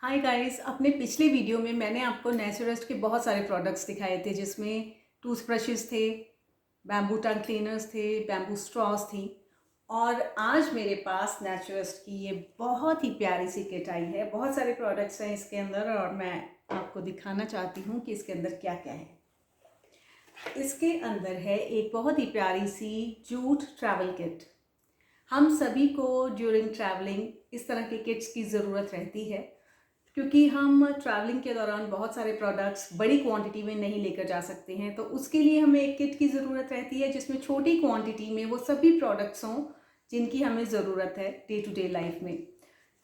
Hi guys, अपने पिछले video में मैंने आपको नेचुरस्ट के बहुत सारे प्रोडक्ट्स दिखाए थे जिसमें टूथब्रशेस थे, बैम्बू टंग क्लीनर्स थे, बैम्बू स्ट्रॉस थी। और आज मेरे पास नेचुरस्ट की ये बहुत ही प्यारी सी किट आई है। बहुत सारे प्रोडक्ट्स हैं इसके अंदर और मैं आपको दिखाना चाहती हूँ कि इसके अंदर क्या क्या है। इसके अंदर है एक बहुत ही प्यारी सी जूट ट्रैवल किट। हम सभी को ड्यूरिंग ट्रैवलिंग इस तरह के किट्स की ज़रूरत रहती है क्योंकि हम ट्रैवलिंग के दौरान बहुत सारे प्रोडक्ट्स बड़ी क्वांटिटी में नहीं लेकर जा सकते हैं, तो उसके लिए हमें एक किट की ज़रूरत रहती है जिसमें छोटी क्वांटिटी में वो सभी प्रोडक्ट्स हों जिनकी हमें ज़रूरत है डे टू डे लाइफ में।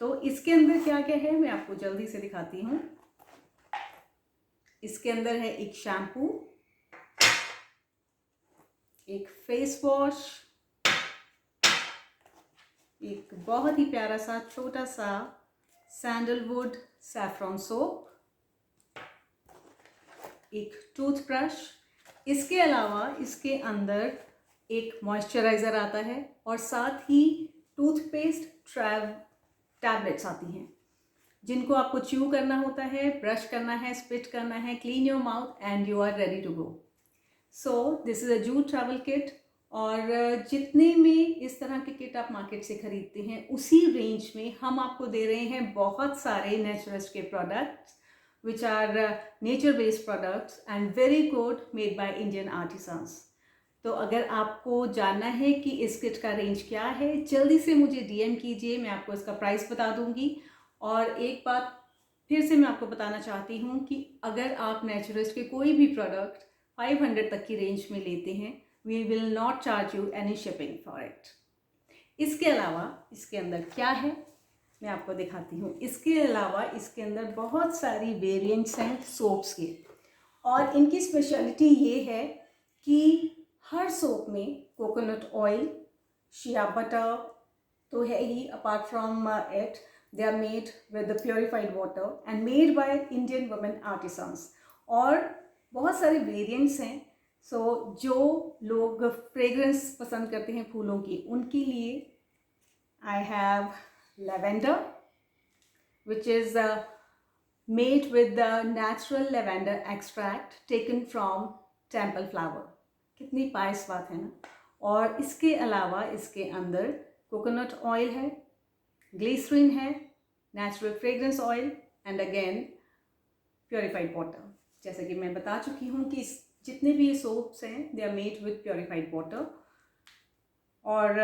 तो इसके अंदर क्या क्या है मैं आपको जल्दी से दिखाती हूँ। इसके अंदर है एक शैम्पू, एक फेस वॉश, एक बहुत ही प्यारा सा छोटा सा सैंडलवुड सैफरॉन सोप, एक टूथब्रश। इसके अलावा इसके अंदर एक मॉइस्चराइज़र आता है और साथ ही टूथपेस्ट टैबलेट्स आती हैं जिनको आपको च्यू करना होता है, ब्रश करना है, स्पिट करना है, clean your mouth and you are ready to go. So this is a jute travel kit. और जितने में इस तरह के किट आप मार्केट से खरीदते हैं उसी रेंज में हम आपको दे रहे हैं बहुत सारे नेचुरस्ट के products which are nature based products and very good made by Indian artisans। तो अगर आपको जानना है कि इस किट का रेंज क्या है, जल्दी से मुझे डीएम कीजिए, मैं आपको इसका प्राइस बता दूंगी। और एक बात फिर से मैं आपको बताना चाहती हूँ कि अगर आप नेचुरस्ट के कोई भी प्रोडक्ट 500 तक की रेंज में लेते हैं, we will not charge you any shipping for it. इसके अलावा इसके अंदर क्या है मैं आपको दिखाती हूँ। इसके अलावा इसके अंदर बहुत सारी वेरिएंट्स हैं सोप्स के, और इनकी स्पेशलिटी ये है कि हर सोप में कोकोनट ऑयल, शिया बटर तो है ही, apart from it they are made with the purified water and made by Indian women artisans. और बहुत सारे वेरिएंट्स हैं। सो जो लोग फ्रेग्रेंस पसंद करते हैं फूलों की, उनके लिए I have lavender, which is made with the natural lavender extract taken from temple flower। कितनी पायस बात है ना। और इसके अलावा इसके अंदर कोकोनट ऑयल है, ग्लिसरीन है, natural fragrance oil and again purified water. जैसे कि मैं बता चुकी हूँ कि जितने भी ये सोप्स हैं they are made with purified water. और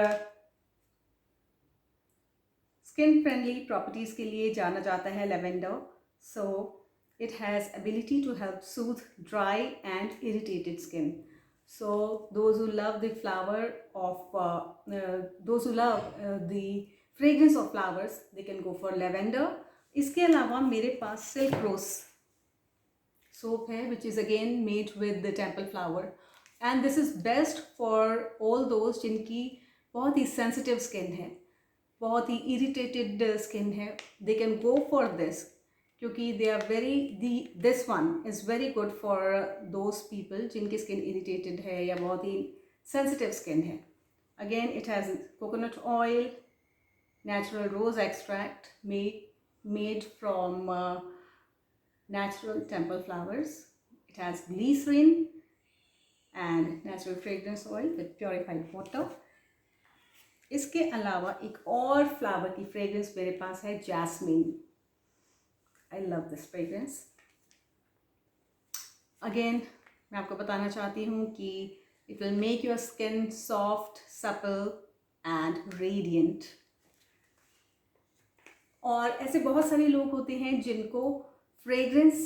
स्किन फ्रेंडली प्रॉपर्टीज के लिए जाना जाता है lavender. So it has ability to help soothe dry and irritated skin. So those who love the flower of those who love the fragrance of flowers they can go for lavender. इसके अलावा मेरे पास silk rose soap है which is again made with the temple flower and this is best for all those जिनकी बहुत ही sensitive skin है, बहुत ही इरिटेटेड स्किन है। They can go for this क्योंकि they are this one is very good for those people जिनकी skin irritated है या बहुत ही सेंसिटिव स्किन है। Again it has coconut oil, natural rose extract made from natural temple flowers. It has glycerin and natural fragrance oil with purified water। इसके अलावा एक और फ्लावर की फ्रेग्रेंस मेरे पास है, jasmine. I love this fragrance. Again मैं आपको बताना चाहती हूँ कि it will make your skin soft, supple and radiant. और ऐसे बहुत सारे लोग होते हैं जिनको फ्रेग्रेंस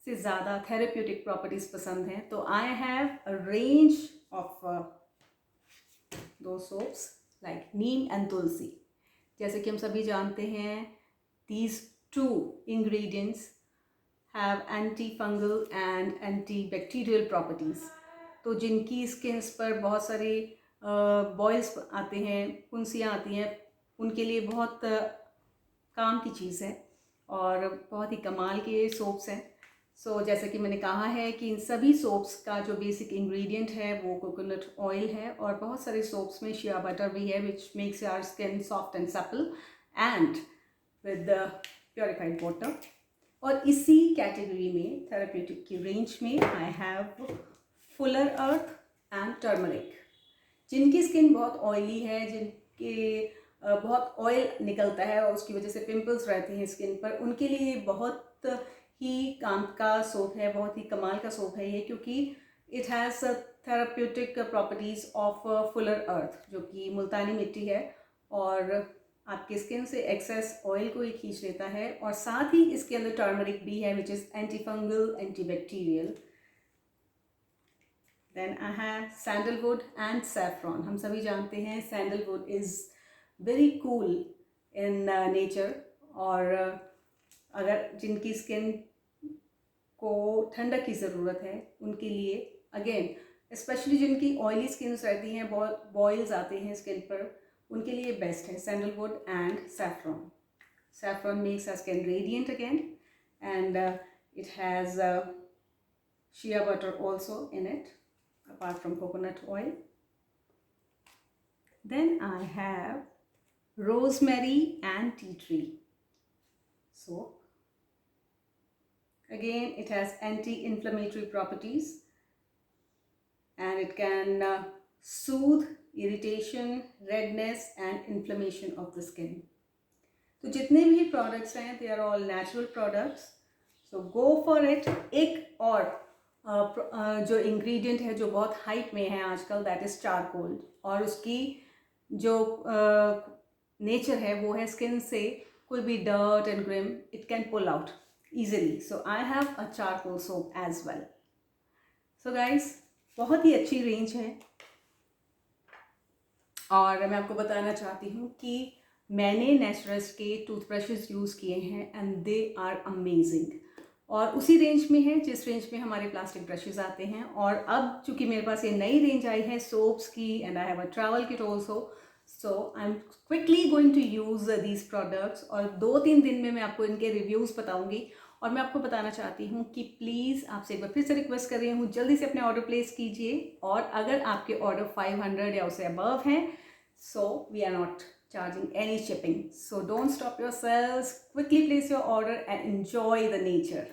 से ज़्यादा थेरेप्यूटिक प्रॉपर्टीज़ पसंद हैं, तो आई हैव अ रेंज ऑफ दो सोप्स लाइक नीम एंड तुलसी। जैसे कि हम सभी जानते हैं these two ingredients have antifungal and antibacterial properties। तो जिनकी स्किन्स पर बहुत सारे बॉयल्स आते हैं, फुंसियाँ आती हैं, उनके लिए बहुत काम की चीज़ है और बहुत ही कमाल के सोप्स हैं। सो जैसे कि मैंने कहा है कि इन सभी सोप्स का जो बेसिक इंग्रेडिएंट है वो कोकोनट ऑयल है, और बहुत सारे सोप्स में शिया बटर भी है which makes your skin soft and supple and with the purified water. और इसी कैटेगरी में थेराप्यूटिक की रेंज में I have fuller earth and turmeric. जिनकी स्किन बहुत ऑयली है, जिनके बहुत ऑयल निकलता है और उसकी वजह से पिंपल्स रहते हैं स्किन पर, उनके लिए बहुत ही काम का सोप है, बहुत ही कमाल का सोप है ये, क्योंकि it has therapeutic properties of fuller earth, जो कि मुल्तानी मिट्टी है और आपके स्किन से एक्सेस ऑयल को ही खींच लेता है। और साथ ही इसके अंदर टर्मरिक भी है, which is anti fungal, anti bacterial. Then I have sandalwood and saffron. हम सभी जानते हैं sandalwood is very cool in nature, और अगर जिनकी स्किन को ठंडक की ज़रूरत है उनके लिए, अगेन स्पेशली जिनकी ऑयली स्किन्स रहती हैं, बहुत बॉयल्स आते हैं स्किन पर, उनके लिए बेस्ट है sandalwood and saffron. Saffron makes our skin radiant again, and it has shea butter also in it, apart from coconut oil. Then I have rosemary and tea tree soap. Again, it has anti-inflammatory properties, and it can soothe irritation, redness and inflammation of the skin. तो जितने भी products हैं, they are all natural products, so go for it. एक और जो ingredient है जो बहुत हाइप में है आजकल, दैट इज़ चारकोल, और उसकी जो नेचर है वो है स्किन से कोई भी dirt and grime it can pull out easily. So I have a charcoal soap as well. So guys, बहुत ही अच्छी रेंज है, और मैं आपको बताना चाहती हूँ कि मैंने नेचुरल्स के टूथब्रशेस यूज़ किए हैं एंड दे आर अमेजिंग, और उसी रेंज में है जिस रेंज में हमारे प्लास्टिक ब्रशेस आते हैं। और अब चूँकि मेरे पास ये नई रेंज आई है सोप्स की, and I have a travel kit also, so I am quickly going to use these products, और 2-3 दिन में मैं आपको इनके रिव्यूज़ बताऊँगी। और मैं आपको बताना चाहती हूँ कि प्लीज़ आपसे एक बार फिर से रिक्वेस्ट कर रही हूँ, जल्दी से अपने ऑर्डर प्लेस कीजिए, और अगर आपके ऑर्डर 500 या उससे अबव हैं, so we are not charging any shipping. So don't stop yourselves, quickly place your order and enjoy the nature.